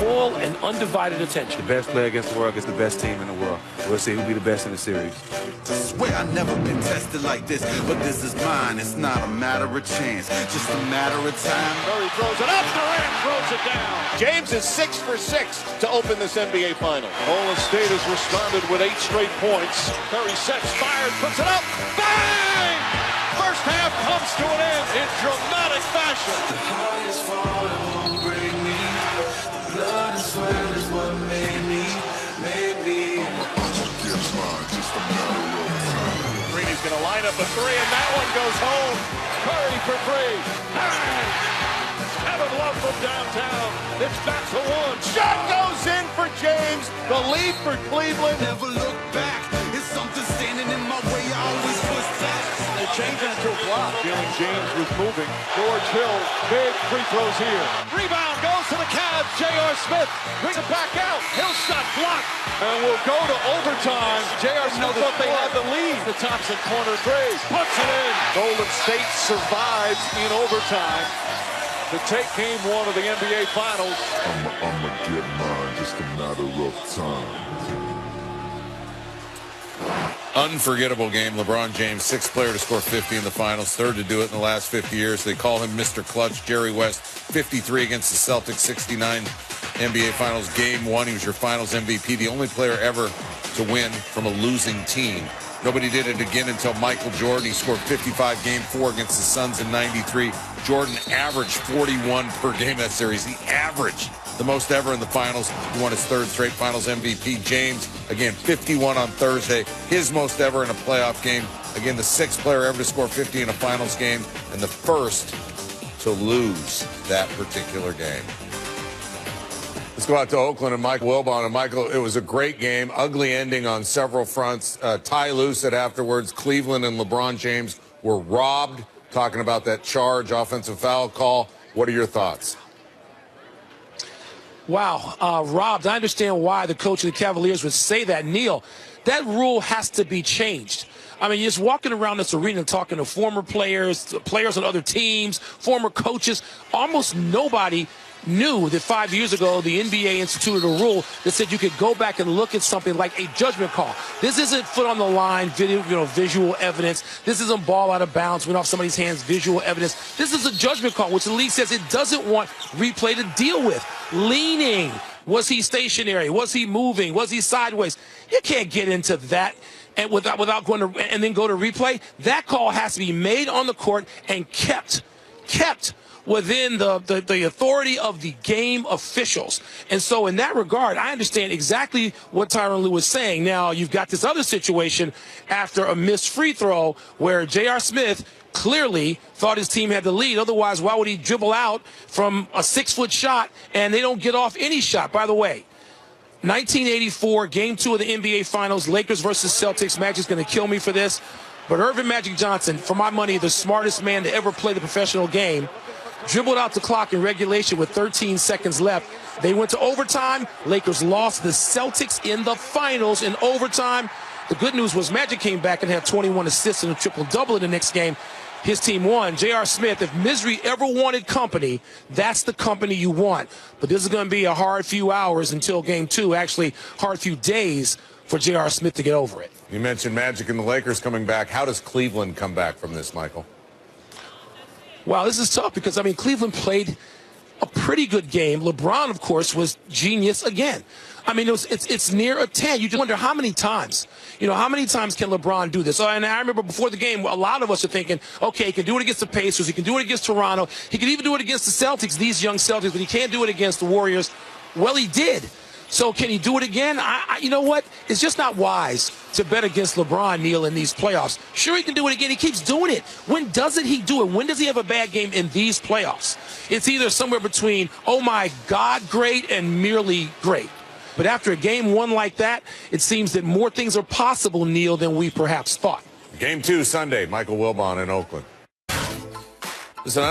full and undivided attention. The best player against the world gets the best team in the world. We'll see who'll be the best in the series. I swear I've never been tested like this, but this is mine. It's not a matter of chance, just a matter of time. Curry throws it up, Durant throws it down. James is 6 for 6 to open this NBA final. Golden State has responded with 8 straight points. Curry sets, fired, puts it up, bang! First half comes to an end in dramatic fashion. The highest fall won't break me. Blood and sweat is what made me. Greeny's going to line up a 3, and that one goes home. Curry for 3. Bang! Kevin Love from downtown. It's back to 1. Shot goes in for James. The lead for Cleveland. Never look back. It's something standing in my way. I always push back. They change it to a block. Feeling James was moving. George Hill, big free throws here. Rebound goes to the Cavs. J.R. Smith brings it back out. Hill shot blocked. And we'll go to overtime. J.R. Smith thought they had the lead. The Thompson corner 3. Puts it in. Golden State survives in overtime to take game 1 of the NBA Finals. I'ma get mine, just a matter of time. Unforgettable game. LeBron James, 6th player to score 50 in the finals, 3rd to do it in the last 50 years. They call him Mr. Clutch. Jerry West, 53 against the Celtics, 69 NBA Finals Game 1. He was your Finals MVP, the only player ever to win from a losing team. Nobody did it again until Michael Jordan. He scored 55 Game 4 against the Suns in '93. Jordan averaged 41 per game that series. He averaged the most ever in the finals. He won his 3rd straight Finals MVP. James, again, 51 on Thursday. His most ever in a playoff game. Again, the 6th player ever to score 50 in a finals game and the 1st to lose that particular game. Let's go out to Oakland and Micheal Wilbon. And Michael, it was a great game. Ugly ending on several fronts. Ty Lue said afterwards Cleveland and LeBron James were robbed. Talking about that charge, offensive foul call. What are your thoughts? Wow, robbed. I understand why the coach of the Cavaliers would say that. Neil, that rule has to be changed. I mean, you're just walking around this arena talking to former players, players on other teams, former coaches. Almost nobody knew that 5 years ago the NBA instituted a rule that said you could go back and look at something like a judgment call. This isn't foot on the line, visual evidence. This isn't ball out of bounds, went off somebody's hands, visual evidence. This is a judgment call, which the league says it doesn't want replay to deal with. Leaning. Was he stationary? Was he moving? Was he sideways? You can't get into that and without going to and then go to replay. That call has to be made on the court and kept within the authority of the game officials. And so in that regard, I understand exactly what Tyronn Lue was saying. Now, you've got this other situation after a missed free throw where J.R. Smith clearly thought his team had the lead. Otherwise, why would he dribble out from a 6-foot shot and they don't get off any shot? By the way, 1984, Game 2 of the NBA Finals, Lakers versus Celtics. Magic's going to kill me for this. But Earvin Magic Johnson, for my money, the smartest man to ever play the professional game, dribbled out the clock in regulation with 13 seconds left. They went to overtime. Lakers lost the Celtics in the finals in overtime. The good news was Magic came back and had 21 assists and a triple-double in the next game. His team won. J.R. Smith, if misery ever wanted company, that's the company you want. But this is going to be a hard few hours until Game 2, actually hard few days for J.R. Smith to get over it. You mentioned Magic and the Lakers coming back. How does Cleveland come back from this, Michael? Wow, this is tough because, I mean, Cleveland played a pretty good game. LeBron, of course, was genius again. I mean, it's near a 10. You just wonder how many times, how many times can LeBron do this? And I remember before the game, a lot of us are thinking, okay, he can do it against the Pacers. He can do it against Toronto. He can even do it against the Celtics, these young Celtics, but he can't do it against the Warriors. Well, he did. So can he do it again? You know what? It's just not wise to bet against LeBron, Neil, in these playoffs. Sure, he can do it again. He keeps doing it. When doesn't he do it? When does he have a bad game in these playoffs? It's either somewhere between, oh, my God, great and merely great. But after a game 1 like that, it seems that more things are possible, Neil, than we perhaps thought. Game 2 Sunday, Micheal Wilbon in Oakland. Listen,